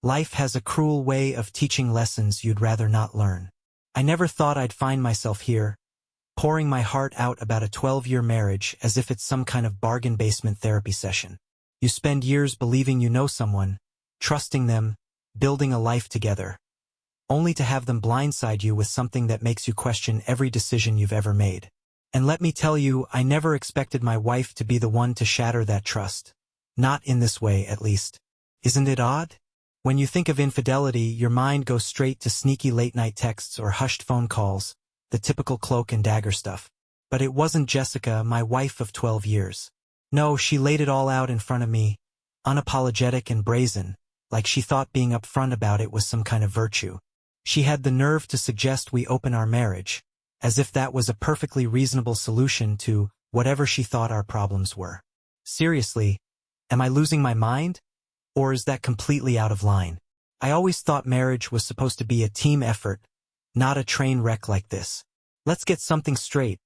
Life has a cruel way of teaching lessons you'd rather not learn. I never thought I'd find myself here, pouring my heart out about a 12-year marriage as if it's some kind of bargain basement therapy session. You spend years believing you know someone, trusting them, building a life together, only to have them blindside you with something that makes you question every decision you've ever made. And let me tell you, I never expected my wife to be the one to shatter that trust. Not in this way, at least. Isn't it odd? When you think of infidelity, your mind goes straight to sneaky late-night texts or hushed phone calls, the typical cloak and dagger stuff. But it wasn't Jessica, my wife of 12 years. No, she laid it all out in front of me, unapologetic and brazen, like she thought being upfront about it was some kind of virtue. She had the nerve to suggest we open our marriage, as if that was a perfectly reasonable solution to whatever she thought our problems were. Seriously, am I losing my mind? Or is that completely out of line? I always thought marriage was supposed to be a team effort, not a train wreck like this. Let's get something straight.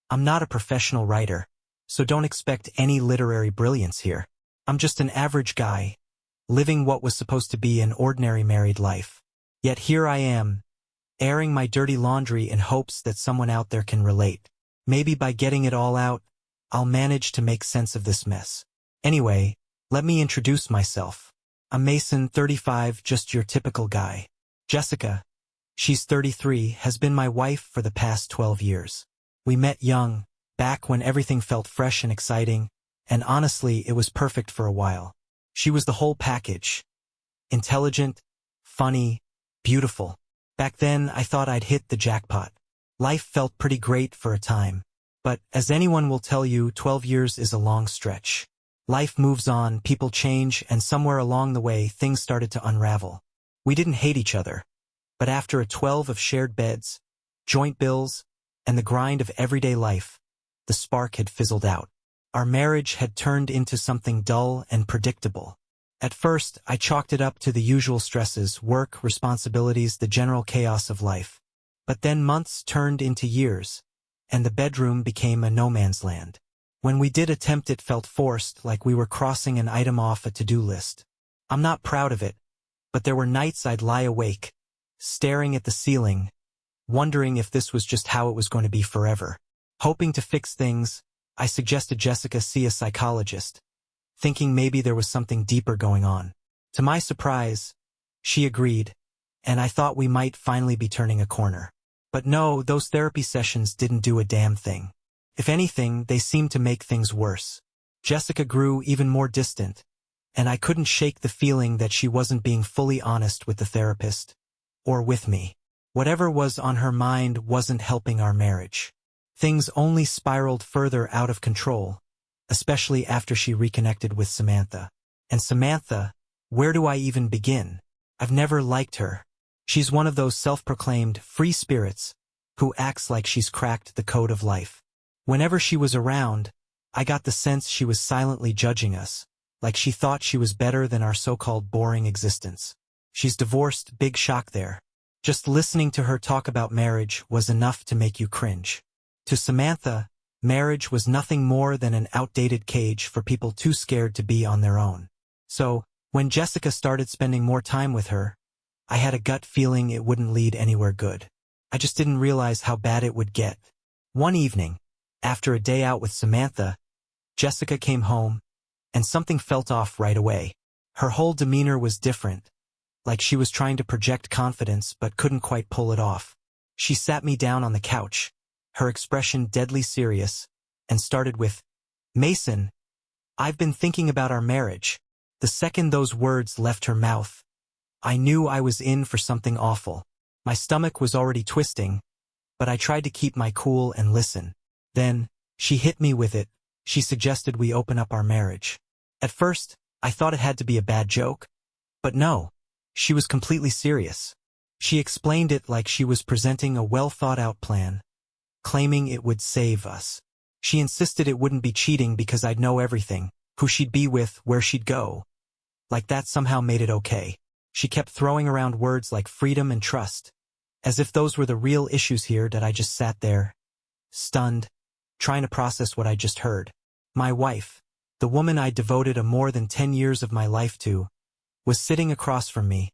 I'm not a professional writer, so don't expect any literary brilliance here. I'm just an average guy, living what was supposed to be an ordinary married life. Yet here I am, airing my dirty laundry in hopes that someone out there can relate. Maybe by getting it all out, I'll manage to make sense of this mess. Anyway, let me introduce myself. I'm Mason, 35, just your typical guy. Jessica, she's 33, has been my wife for the past 12 years. We met young, back when everything felt fresh and exciting, and honestly, it was perfect for a while. She was the whole package. Intelligent, funny, beautiful. Back then, I thought I'd hit the jackpot. Life felt pretty great for a time. But, as anyone will tell you, 12 years is a long stretch. Life moves on, people change, and somewhere along the way, things started to unravel. We didn't hate each other. But after a 12 of shared beds, joint bills, and the grind of everyday life, the spark had fizzled out. Our marriage had turned into something dull and predictable. At first, I chalked it up to the usual stresses, work, responsibilities, the general chaos of life. But then months turned into years, and the bedroom became a no-man's land. When we did attempt it felt forced, like we were crossing an item off a to-do list. I'm not proud of it, but there were nights I'd lie awake, staring at the ceiling, wondering if this was just how it was going to be forever. Hoping to fix things, I suggested Jessica see a psychologist, thinking maybe there was something deeper going on. To my surprise, she agreed, and I thought we might finally be turning a corner. But no, those therapy sessions didn't do a damn thing. If anything, they seemed to make things worse. Jessica grew even more distant, and I couldn't shake the feeling that she wasn't being fully honest with the therapist, or with me. Whatever was on her mind wasn't helping our marriage. Things only spiraled further out of control, especially after she reconnected with Samantha. And Samantha, where do I even begin? I've never liked her. She's one of those self-proclaimed free spirits who acts like she's cracked the code of life. Whenever she was around, I got the sense she was silently judging us, like she thought she was better than our so-called boring existence. She's divorced, big shock there. Just listening to her talk about marriage was enough to make you cringe. To Samantha, marriage was nothing more than an outdated cage for people too scared to be on their own. So, when Jessica started spending more time with her, I had a gut feeling it wouldn't lead anywhere good. I just didn't realize how bad it would get. One evening, after a day out with Samantha, Jessica came home, and something felt off right away. Her whole demeanor was different, like she was trying to project confidence but couldn't quite pull it off. She sat me down on the couch, her expression deadly serious, and started with, "Mason, I've been thinking about our marriage." The second those words left her mouth, I knew I was in for something awful. My stomach was already twisting, but I tried to keep my cool and listen. Then, she hit me with it. She suggested we open up our marriage. At first, I thought it had to be a bad joke. But no, she was completely serious. She explained it like she was presenting a well-thought-out plan, claiming it would save us. She insisted it wouldn't be cheating because I'd know everything, who she'd be with, where she'd go. Like that somehow made it okay. She kept throwing around words like freedom and trust, as if those were the real issues here. That I just sat there, stunned, trying to process what I just heard. My wife, the woman I devoted a more than 10 years of my life to, was sitting across from me,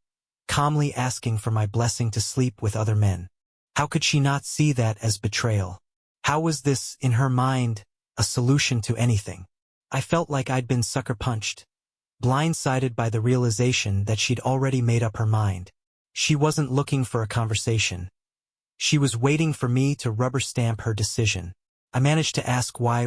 calmly asking for my blessing to sleep with other men. How could she not see that as betrayal? How was this, in her mind, a solution to anything? I felt like I'd been sucker punched, blindsided by the realization that she'd already made up her mind. She wasn't looking for a conversation. She was waiting for me to rubber stamp her decision. I managed to ask why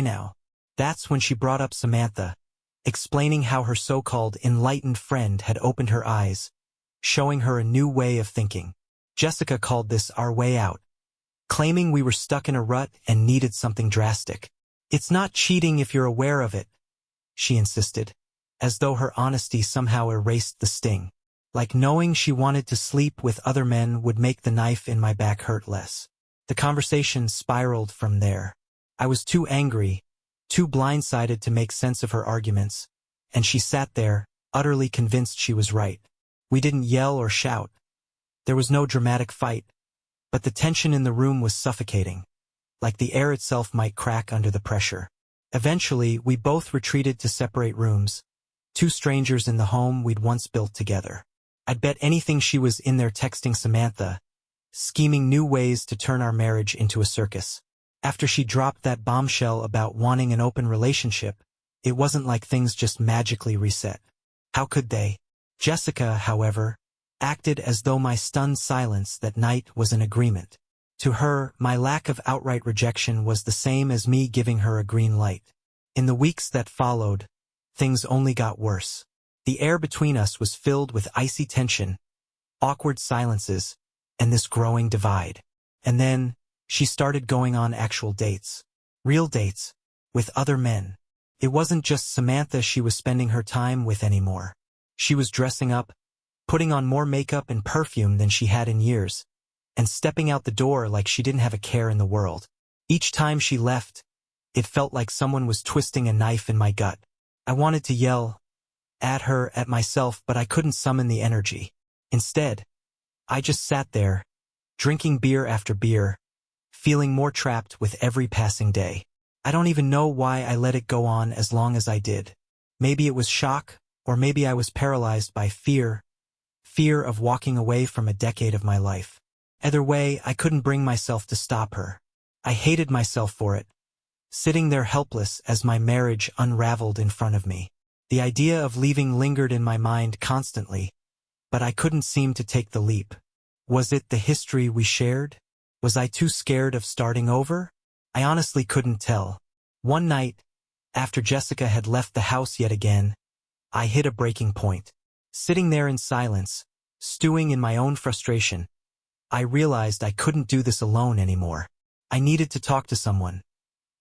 now? That's when she brought up Samantha, explaining how her so-called enlightened friend had opened her eyes, showing her a new way of thinking. Jessica called this our way out, claiming we were stuck in a rut and needed something drastic. It's not cheating if you're aware of it, she insisted, as though her honesty somehow erased the sting. Like knowing she wanted to sleep with other men would make the knife in my back hurt less. The conversation spiraled from there. I was too angry, too blindsided to make sense of her arguments, and she sat there, utterly convinced she was right. We didn't yell or shout. There was no dramatic fight, but the tension in the room was suffocating, like the air itself might crack under the pressure. Eventually, we both retreated to separate rooms, two strangers in the home we'd once built together. I'd bet anything she was in there texting Samantha, scheming new ways to turn our marriage into a circus. After she dropped that bombshell about wanting an open relationship, it wasn't like things just magically reset. How could they? Jessica, however, acted as though my stunned silence that night was an agreement. To her, my lack of outright rejection was the same as me giving her a green light. In the weeks that followed, things only got worse. The air between us was filled with icy tension, awkward silences, and this growing divide. And then, she started going on actual dates. Real dates, with other men. It wasn't just Samantha she was spending her time with anymore. She was dressing up, putting on more makeup and perfume than she had in years, and stepping out the door like she didn't have a care in the world. Each time she left, it felt like someone was twisting a knife in my gut. I wanted to yell at her, at myself, but I couldn't summon the energy. Instead, I just sat there, drinking beer after beer, feeling more trapped with every passing day. I don't even know why I let it go on as long as I did. Maybe it was shock, or maybe I was paralyzed by fear of walking away from a decade of my life. Either way, I couldn't bring myself to stop her. I hated myself for it, sitting there helpless as my marriage unraveled in front of me. The idea of leaving lingered in my mind constantly, but I couldn't seem to take the leap. Was it the history we shared? Was I too scared of starting over? I honestly couldn't tell. One night, after Jessica had left the house yet again, I hit a breaking point. Sitting there in silence, stewing in my own frustration, I realized I couldn't do this alone anymore. I needed to talk to someone.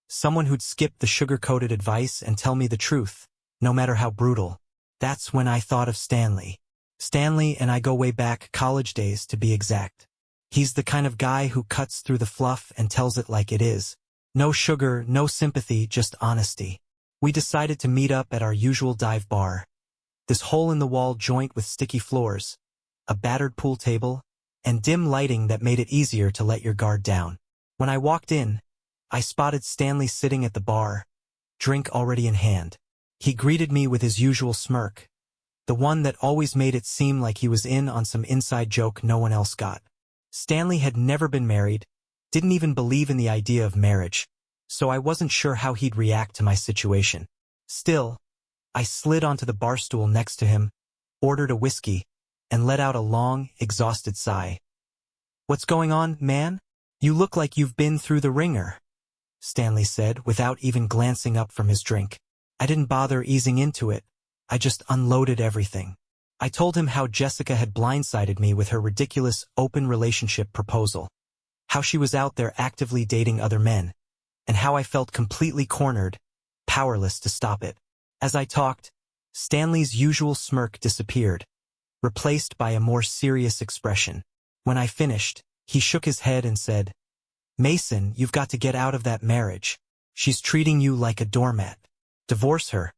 Someone who'd skip the sugar-coated advice and tell me the truth, no matter how brutal. That's when I thought of Stanley. Stanley and I go way back, college days to be exact. He's the kind of guy who cuts through the fluff and tells it like it is. No sugar, no sympathy, just honesty. We decided to meet up at our usual dive bar. This hole-in-the-wall joint with sticky floors, a battered pool table, and dim lighting that made it easier to let your guard down. When I walked in, I spotted Stanley sitting at the bar, drink already in hand. He greeted me with his usual smirk, the one that always made it seem like he was in on some inside joke no one else got. Stanley had never been married, didn't even believe in the idea of marriage, so I wasn't sure how he'd react to my situation. Still, I slid onto the bar stool next to him, ordered a whiskey, and let out a long, exhausted sigh. "What's going on, man? You look like you've been through the ringer," Stanley said without even glancing up from his drink. I didn't bother easing into it. I just unloaded everything. I told him how Jessica had blindsided me with her ridiculous open relationship proposal, how she was out there actively dating other men, and how I felt completely cornered, powerless to stop it. As I talked, Stanley's usual smirk disappeared, replaced by a more serious expression. When I finished, he shook his head and said, "Mason, you've got to get out of that marriage. She's treating you like a doormat. Divorce her.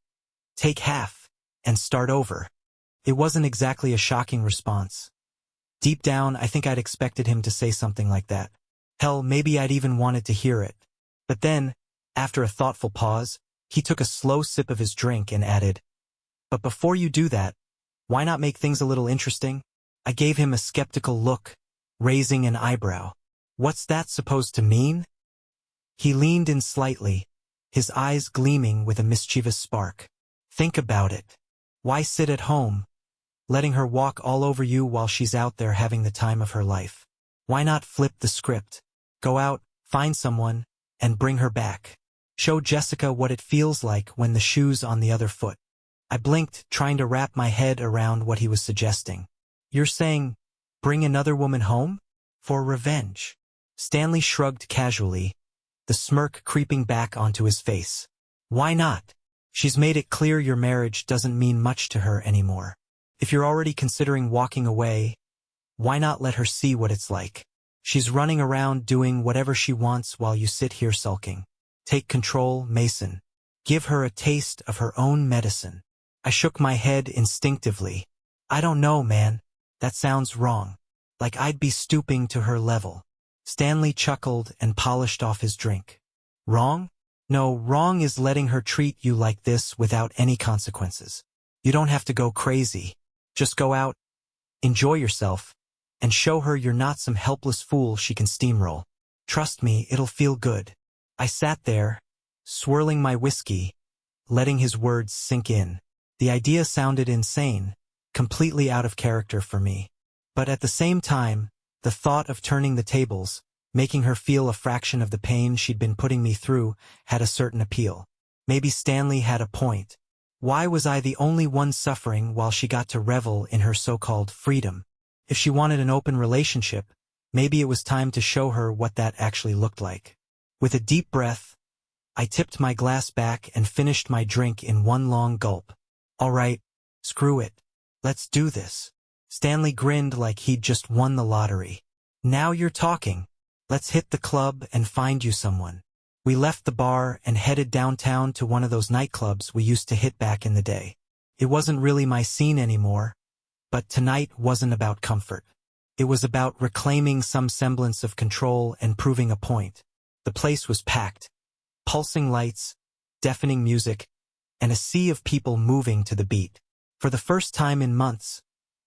Take half, and start over." It wasn't exactly a shocking response. Deep down, I think I'd expected him to say something like that. Hell, maybe I'd even wanted to hear it. But then, after a thoughtful pause, he took a slow sip of his drink and added, "But before you do that, Why not make things a little interesting? I gave him a skeptical look, raising an eyebrow. What's that supposed to mean? He leaned in slightly, his eyes gleaming with a mischievous spark. Think about it. Why sit at home, letting her walk all over you while she's out there having the time of her life? Why not flip the script? Go out, find someone, and bring her back. Show Jessica what it feels like when the shoe's on the other foot. I blinked, trying to wrap my head around what he was suggesting. You're saying, bring another woman home? For revenge? Stanley shrugged casually, the smirk creeping back onto his face. Why not? She's made it clear your marriage doesn't mean much to her anymore. If you're already considering walking away, why not let her see what it's like? She's running around doing whatever she wants while you sit here sulking. Take control, Mason. Give her a taste of her own medicine. I shook my head instinctively. I don't know, man. That sounds wrong. Like I'd be stooping to her level. Stanley chuckled and polished off his drink. Wrong? No, wrong is letting her treat you like this without any consequences. You don't have to go crazy. Just go out, enjoy yourself, and show her you're not some helpless fool she can steamroll. Trust me, it'll feel good. I sat there, swirling my whiskey, letting his words sink in. The idea sounded insane, completely out of character for me. But at the same time, the thought of turning the tables, making her feel a fraction of the pain she'd been putting me through, had a certain appeal. Maybe Stanley had a point. Why was I the only one suffering while she got to revel in her so-called freedom? If she wanted an open relationship, maybe it was time to show her what that actually looked like. With a deep breath, I tipped my glass back and finished my drink in one long gulp. All right, screw it. Let's do this. Stanley grinned like he'd just won the lottery. Now you're talking. Let's hit the club and find you someone. We left the bar and headed downtown to one of those nightclubs we used to hit back in the day. It wasn't really my scene anymore, but tonight wasn't about comfort. It was about reclaiming some semblance of control and proving a point. The place was packed. Pulsing lights, deafening music, and a sea of people moving to the beat. For the first time in months,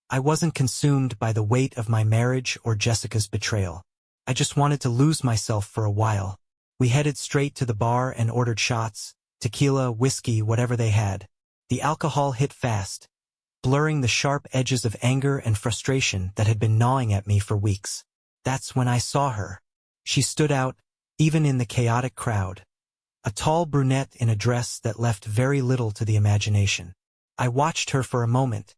I wasn't consumed by the weight of my marriage or Jessica's betrayal. I just wanted to lose myself for a while. We headed straight to the bar and ordered shots, tequila, whiskey, whatever they had. The alcohol hit fast, blurring the sharp edges of anger and frustration that had been gnawing at me for weeks. That's when I saw her. She stood out, even in the chaotic crowd. A tall brunette in a dress that left very little to the imagination. I watched her for a moment,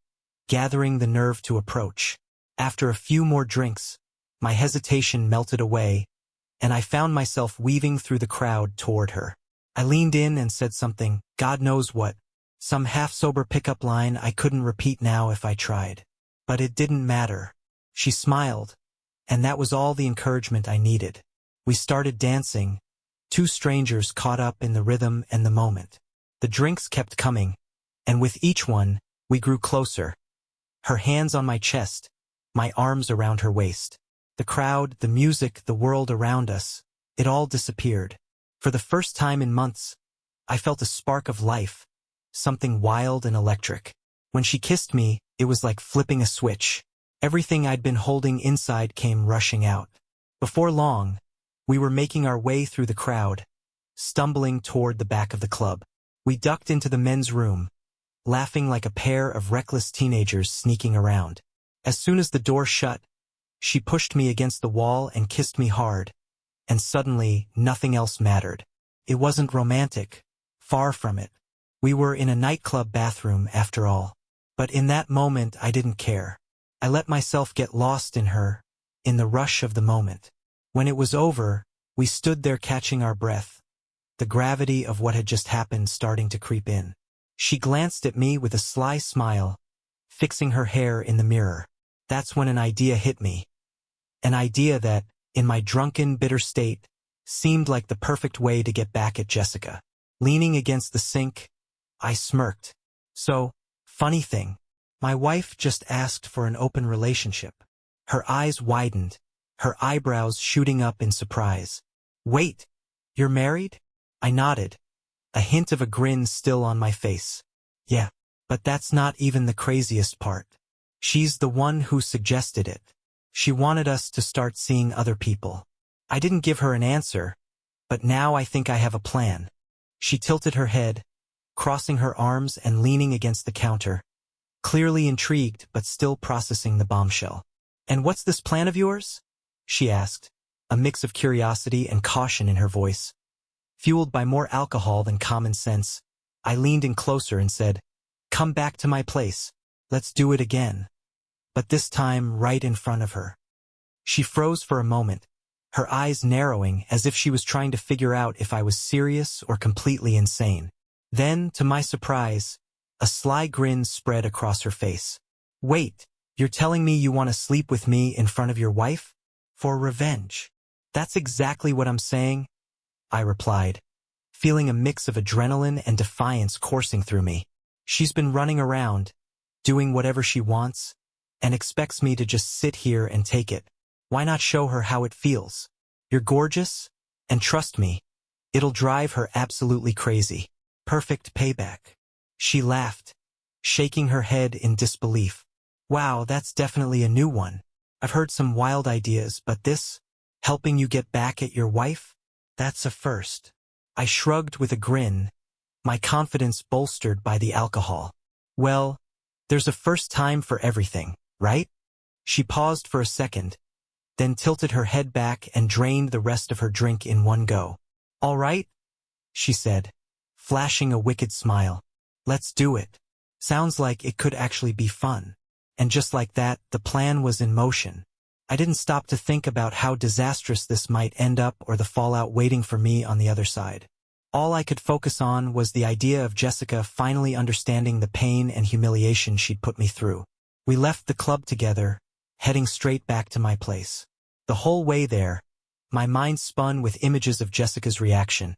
gathering the nerve to approach. After a few more drinks, my hesitation melted away, and I found myself weaving through the crowd toward her. I leaned in and said something, God knows what, some half-sober pickup line I couldn't repeat now if I tried. But it didn't matter. She smiled, and that was all the encouragement I needed. We started dancing, two strangers caught up in the rhythm and the moment. The drinks kept coming, and with each one, we grew closer. Her hands on my chest, my arms around her waist. The crowd, the music, the world around us, it all disappeared. For the first time in months, I felt a spark of life, something wild and electric. When she kissed me, it was like flipping a switch. Everything I'd been holding inside came rushing out. Before long, we were making our way through the crowd, stumbling toward the back of the club. We ducked into the men's room, laughing like a pair of reckless teenagers sneaking around. As soon as the door shut, she pushed me against the wall and kissed me hard, and suddenly nothing else mattered. It wasn't romantic, far from it. We were in a nightclub bathroom after all. But in that moment I didn't care. I let myself get lost in her, in the rush of the moment. When it was over, we stood there catching our breath, the gravity of what had just happened starting to creep in. She glanced at me with a sly smile, fixing her hair in the mirror. That's when an idea hit me. An idea that, in my drunken, bitter state, seemed like the perfect way to get back at Jessica. Leaning against the sink, I smirked. So, funny thing, my wife just asked for an open relationship. Her eyes widened, her eyebrows shooting up in surprise. Wait, you're married? I nodded, a hint of a grin still on my face. Yeah, But that's not even the craziest part. She's the one who suggested it. She wanted us to start seeing other people. I didn't give her an answer, but now I think I have a plan. She tilted her head, crossing her arms and leaning against the counter, clearly intrigued but still processing the bombshell. "And what's this plan of yours?" she asked, a mix of curiosity and caution in her voice. Fueled by more alcohol than common sense, I leaned in closer and said, "Come back to my place. Let's do it again." But this time right in front of her. She froze for a moment, her eyes narrowing as if she was trying to figure out if I was serious or completely insane. Then, to my surprise, a sly grin spread across her face. "Wait, you're telling me you want to sleep with me in front of your wife? For revenge?" "That's exactly what I'm saying," I replied, feeling a mix of adrenaline and defiance coursing through me. She's been running around, doing whatever she wants, and expects me to just sit here and take it. Why not show her how it feels? You're gorgeous, and trust me, it'll drive her absolutely crazy. Perfect payback. She laughed, shaking her head in disbelief. "Wow, that's definitely a new one. I've heard some wild ideas, but this, helping you get back at your wife? That's a first." I shrugged with a grin, my confidence bolstered by the alcohol. "Well, there's a first time for everything, right?" She paused for a second, then tilted her head back and drained the rest of her drink in one go. "All right," she said, flashing a wicked smile. "Let's do it. Sounds like it could actually be fun." And just like that, the plan was in motion. I didn't stop to think about how disastrous this might end up or the fallout waiting for me on the other side. All I could focus on was the idea of Jessica finally understanding the pain and humiliation she'd put me through. We left the club together, heading straight back to my place. The whole way there, my mind spun with images of Jessica's reaction.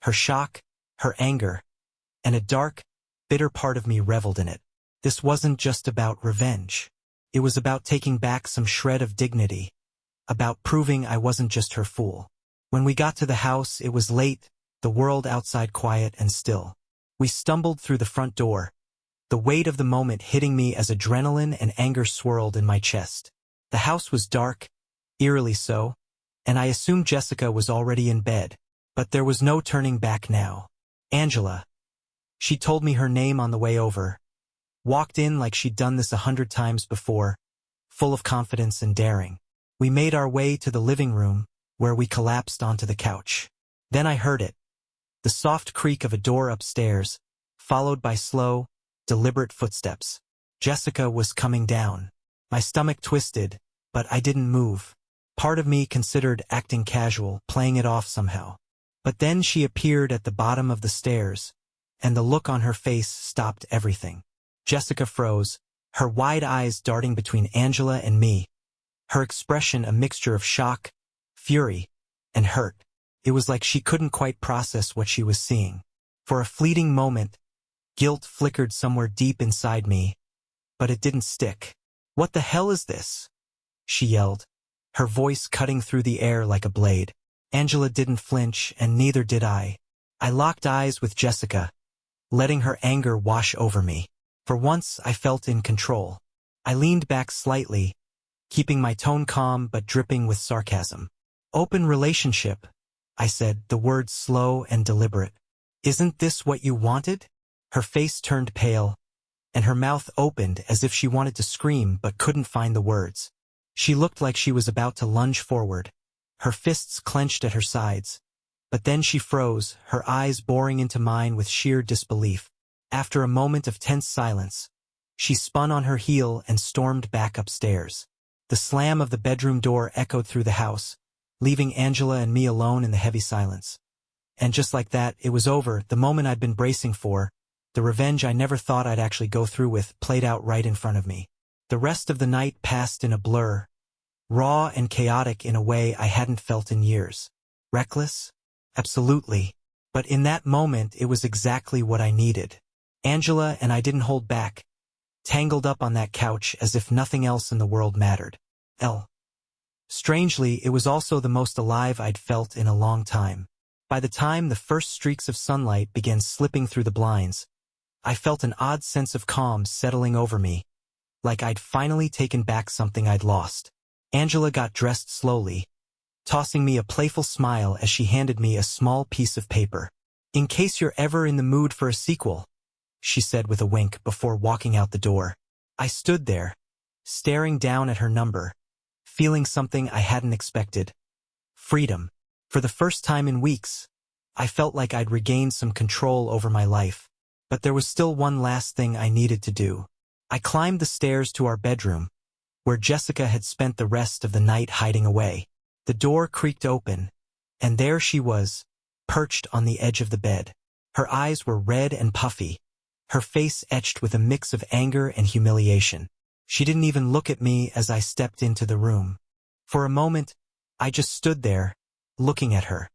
Her shock, her anger, and a dark, bitter part of me reveled in it. This wasn't just about revenge. It was about taking back some shred of dignity, about proving I wasn't just her fool. When we got to the house, it was late, the world outside quiet and still. We stumbled through the front door, the weight of the moment hitting me as adrenaline and anger swirled in my chest. The house was dark, eerily so, and I assumed Jessica was already in bed, but there was no turning back now. Angela. She told me her name on the way over, walked in like she'd done this 100 times before, full of confidence and daring. We made our way to the living room, where we collapsed onto the couch. Then I heard it, the soft creak of a door upstairs, followed by slow, deliberate footsteps. Jessica was coming down. My stomach twisted, but I didn't move. Part of me considered acting casual, playing it off somehow. But then she appeared at the bottom of the stairs, and the look on her face stopped everything. Jessica froze, her wide eyes darting between Angela and me, her expression a mixture of shock, fury, and hurt. It was like she couldn't quite process what she was seeing. For a fleeting moment, guilt flickered somewhere deep inside me, but it didn't stick. "What the hell is this?" she yelled, her voice cutting through the air like a blade. Angela didn't flinch, and neither did I. I locked eyes with Jessica, letting her anger wash over me. For once, I felt in control. I leaned back slightly, keeping my tone calm but dripping with sarcasm. "Open relationship," I said, the words slow and deliberate. "Isn't this what you wanted?" Her face turned pale, and her mouth opened as if she wanted to scream but couldn't find the words. She looked like she was about to lunge forward, her fists clenched at her sides. But then she froze, her eyes boring into mine with sheer disbelief. After a moment of tense silence, she spun on her heel and stormed back upstairs. The slam of the bedroom door echoed through the house, leaving Angela and me alone in the heavy silence. And just like that, it was over. The moment I'd been bracing for, the revenge I never thought I'd actually go through with, played out right in front of me. The rest of the night passed in a blur, raw and chaotic in a way I hadn't felt in years. Reckless? Absolutely. But in that moment, it was exactly what I needed. Angela and I didn't hold back, tangled up on that couch as if nothing else in the world mattered. Strangely, it was also the most alive I'd felt in a long time. By the time the first streaks of sunlight began slipping through the blinds, I felt an odd sense of calm settling over me, like I'd finally taken back something I'd lost. Angela got dressed slowly, tossing me a playful smile as she handed me a small piece of paper. "In case you're ever in the mood for a sequel," she said with a wink before walking out the door. I stood there, staring down at her number, feeling something I hadn't expected. Freedom. For the first time in weeks, I felt like I'd regained some control over my life. But there was still one last thing I needed to do. I climbed the stairs to our bedroom, where Jessica had spent the rest of the night hiding away. The door creaked open, and there she was, perched on the edge of the bed. Her eyes were red and puffy, her face etched with a mix of anger and humiliation. She didn't even look at me as I stepped into the room. For a moment, I just stood there, looking at her.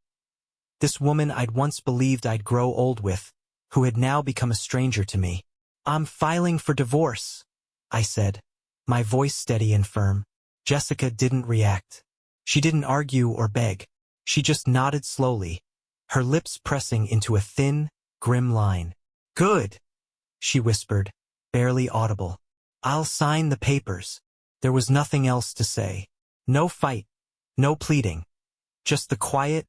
This woman I'd once believed I'd grow old with, who had now become a stranger to me. "I'm filing for divorce," I said, my voice steady and firm. Jessica didn't react. She didn't argue or beg. She just nodded slowly, her lips pressing into a thin, grim line. "Good," she whispered, barely audible. "I'll sign the papers." There was nothing else to say. No fight, no pleading. Just the quiet,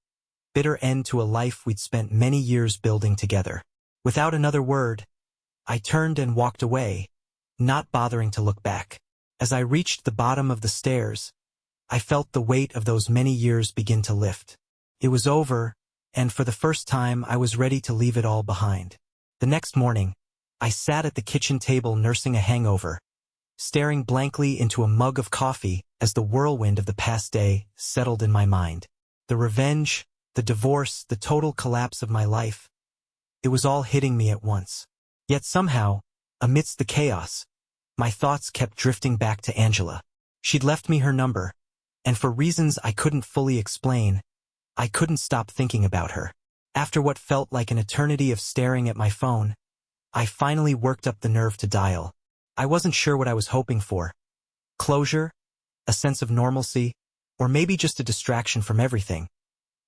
bitter end to a life we'd spent many years building together. Without another word, I turned and walked away, not bothering to look back. As I reached the bottom of the stairs, I felt the weight of those many years begin to lift. It was over, and for the first time I was ready to leave it all behind. The next morning, I sat at the kitchen table nursing a hangover, staring blankly into a mug of coffee as the whirlwind of the past day settled in my mind. The revenge, the divorce, the total collapse of my life. It was all hitting me at once. Yet somehow, amidst the chaos, my thoughts kept drifting back to Angela. She'd left me her number, and for reasons I couldn't fully explain, I couldn't stop thinking about her. After what felt like an eternity of staring at my phone, I finally worked up the nerve to dial. I wasn't sure what I was hoping for. Closure, a sense of normalcy, or maybe just a distraction from everything.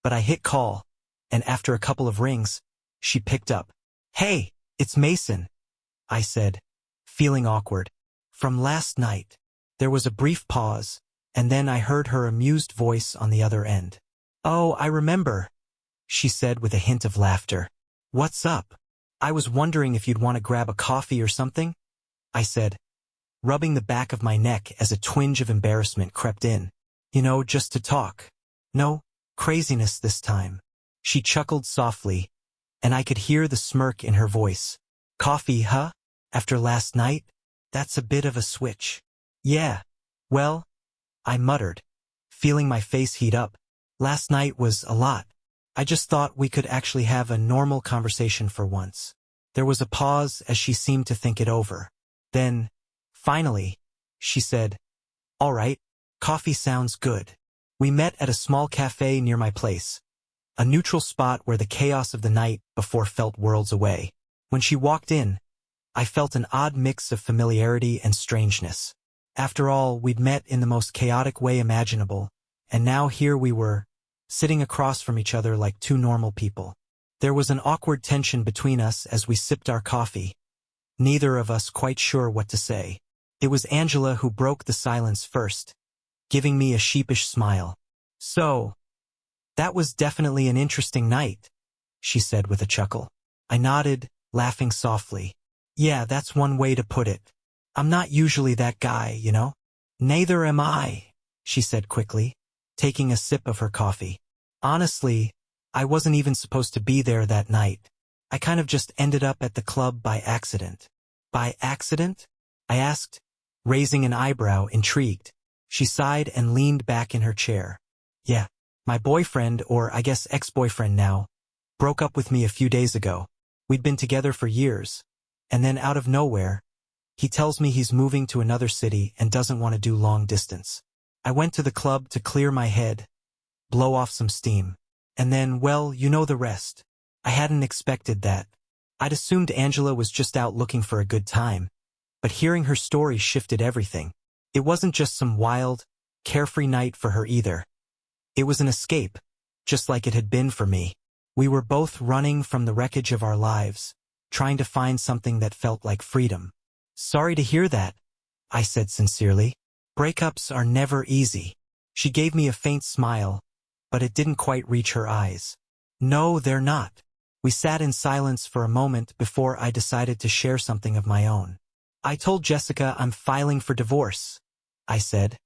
But I hit call, and after a couple of rings, she picked up. "Hey, it's Mason," I said, feeling awkward. "From last night." There was a brief pause, and then I heard her amused voice on the other end. "Oh, I remember," she said with a hint of laughter. "What's up?" "I was wondering if you'd want to grab a coffee or something," I said, rubbing the back of my neck as a twinge of embarrassment crept in. "You know, just to talk. No craziness this time." She chuckled softly, and I could hear the smirk in her voice. "Coffee, huh? After last night? That's a bit of a switch." "Yeah. Well," I muttered, feeling my face heat up. "Last night was a lot. I just thought we could actually have a normal conversation for once." There was a pause as she seemed to think it over. Then, finally, she said, "All right, coffee sounds good." We met at a small cafe near my place, a neutral spot where the chaos of the night before felt worlds away. When she walked in, I felt an odd mix of familiarity and strangeness. After all, we'd met in the most chaotic way imaginable, and now here we were, sitting across from each other like two normal people. There was an awkward tension between us as we sipped our coffee, neither of us quite sure what to say. It was Angela who broke the silence first, giving me a sheepish smile. "So, that was definitely an interesting night," she said with a chuckle. I nodded, laughing softly. "Yeah, that's one way to put it. I'm not usually that guy, you know?" "Neither am I," she said quickly, taking a sip of her coffee. "Honestly, I wasn't even supposed to be there that night. I kind of just ended up at the club by accident." "By accident?" I asked, raising an eyebrow, intrigued. She sighed and leaned back in her chair. "Yeah, my boyfriend, or I guess ex-boyfriend now, broke up with me a few days ago. We'd been together for years, and then out of nowhere, he tells me he's moving to another city and doesn't want to do long distance. I went to the club to clear my head, blow off some steam. And then, well, you know the rest. I hadn't expected that. I'd assumed Angela was just out looking for a good time, but hearing her story shifted everything. It wasn't just some wild, carefree night for her either. It was an escape, just like it had been for me. We were both running from the wreckage of our lives, trying to find something that felt like freedom. Sorry to hear that, I said sincerely. Breakups are never easy. She gave me a faint smile, but it didn't quite reach her eyes. No, they're not. We sat in silence for a moment before I decided to share something of my own. I told Jessica I'm filing for divorce, I said,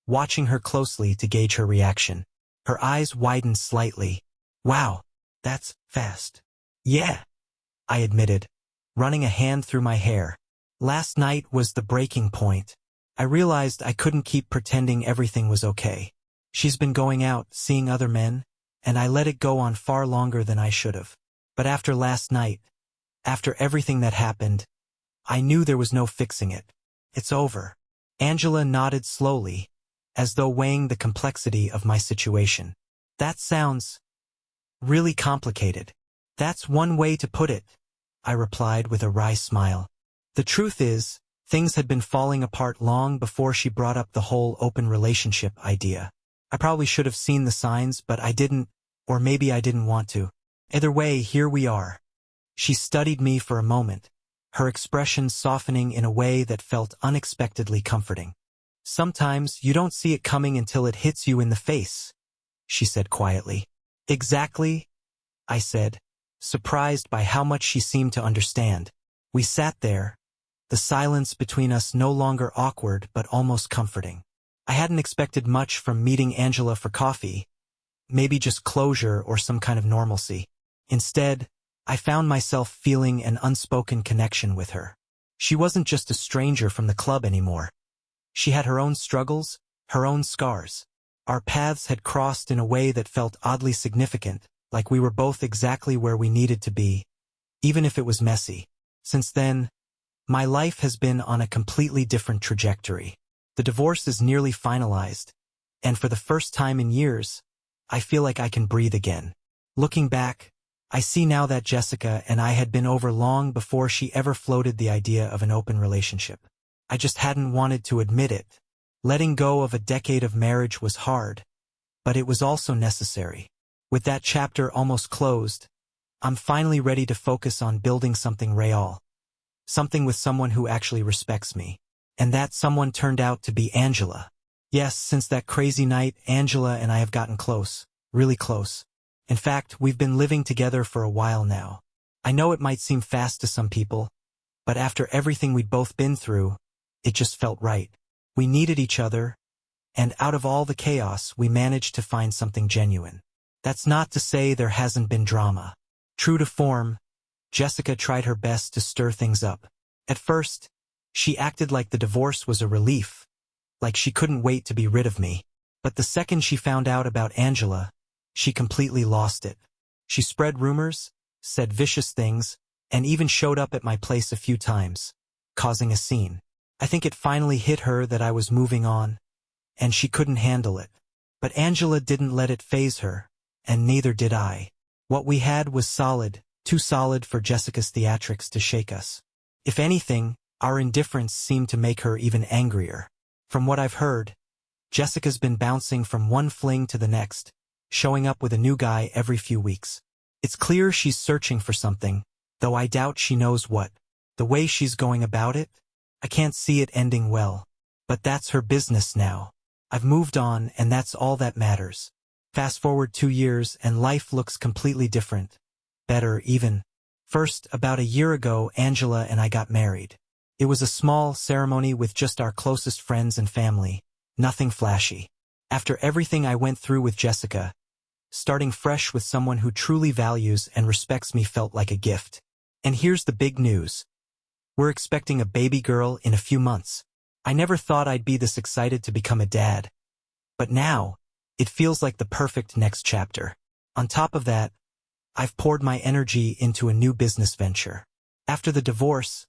watching her closely to gauge her reaction. Her eyes widened slightly. Wow, that's fast. Yeah, I admitted, running a hand through my hair. Last night was the breaking point. I realized I couldn't keep pretending everything was okay. She's been going out, seeing other men, and I let it go on far longer than I should have. But after last night, after everything that happened, I knew there was no fixing it. It's over. Angela nodded slowly, as though weighing the complexity of my situation. That sounds really complicated. That's one way to put it, I replied with a wry smile. The truth is, things had been falling apart long before she brought up the whole open relationship idea. I probably should have seen the signs, but I didn't, or maybe I didn't want to. Either way, here we are. She studied me for a moment, her expression softening in a way that felt unexpectedly comforting. Sometimes you don't see it coming until it hits you in the face, she said quietly. Exactly, I said, surprised by how much she seemed to understand. We sat there, the silence between us no longer awkward but almost comforting. I hadn't expected much from meeting Angela for coffee, maybe just closure or some kind of normalcy. Instead, I found myself feeling an unspoken connection with her. She wasn't just a stranger from the club anymore. She had her own struggles, her own scars. Our paths had crossed in a way that felt oddly significant, like we were both exactly where we needed to be, even if it was messy. Since then, my life has been on a completely different trajectory. The divorce is nearly finalized, and for the first time in years, I feel like I can breathe again. Looking back, I see now that Jessica and I had been over long before she ever floated the idea of an open relationship. I just hadn't wanted to admit it. Letting go of a decade of marriage was hard, but it was also necessary. With that chapter almost closed, I'm finally ready to focus on building something real. Something with someone who actually respects me. And that someone turned out to be Angela. Yes, since that crazy night, Angela and I have gotten close. Really close. In fact, we've been living together for a while now. I know it might seem fast to some people, but after everything we'd both been through, it just felt right. We needed each other, and out of all the chaos, we managed to find something genuine. That's not to say there hasn't been drama. True to form, Jessica tried her best to stir things up. At first, she acted like the divorce was a relief, like she couldn't wait to be rid of me. But the second she found out about Angela, she completely lost it. She spread rumors, said vicious things, and even showed up at my place a few times, causing a scene. I think it finally hit her that I was moving on, and she couldn't handle it. But Angela didn't let it faze her, and neither did I. What we had was solid, too solid for Jessica's theatrics to shake us. If anything, our indifference seemed to make her even angrier. From what I've heard, Jessica's been bouncing from one fling to the next, showing up with a new guy every few weeks. It's clear she's searching for something, though I doubt she knows what. The way she's going about it, I can't see it ending well. But that's her business now. I've moved on, and that's all that matters. Fast forward 2 years, and life looks completely different. Better, even. First, about a year ago, Angela and I got married. It was a small ceremony with just our closest friends and family. Nothing flashy. After everything I went through with Jessica, starting fresh with someone who truly values and respects me felt like a gift. And here's the big news. We're expecting a baby girl in a few months. I never thought I'd be this excited to become a dad. But now, it feels like the perfect next chapter. On top of that, I've poured my energy into a new business venture. After the divorce,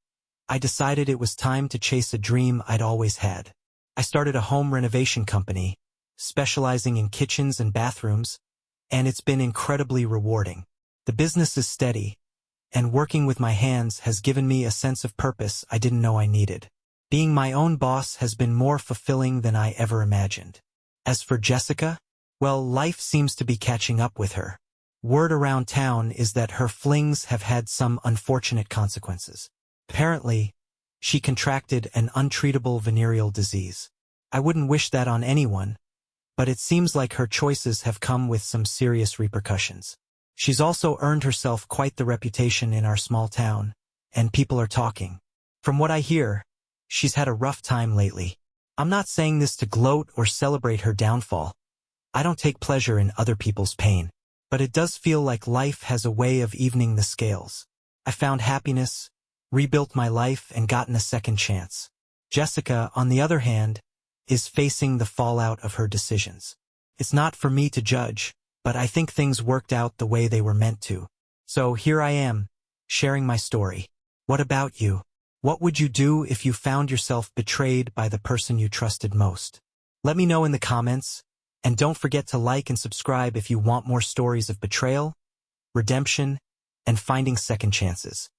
I decided it was time to chase a dream I'd always had. I started a home renovation company, specializing in kitchens and bathrooms, and it's been incredibly rewarding. The business is steady, and working with my hands has given me a sense of purpose I didn't know I needed. Being my own boss has been more fulfilling than I ever imagined. As for Jessica, well, life seems to be catching up with her. Word around town is that her flings have had some unfortunate consequences. Apparently, she contracted an untreatable venereal disease. I wouldn't wish that on anyone, but it seems like her choices have come with some serious repercussions. She's also earned herself quite the reputation in our small town, and people are talking. From what I hear, she's had a rough time lately. I'm not saying this to gloat or celebrate her downfall. I don't take pleasure in other people's pain. But it does feel like life has a way of evening the scales. I found happiness, rebuilt my life, and gotten a second chance. Jessica, on the other hand, is facing the fallout of her decisions. It's not for me to judge, but I think things worked out the way they were meant to. So here I am, sharing my story. What about you? What would you do if you found yourself betrayed by the person you trusted most? Let me know in the comments, and don't forget to like and subscribe if you want more stories of betrayal, redemption, and finding second chances.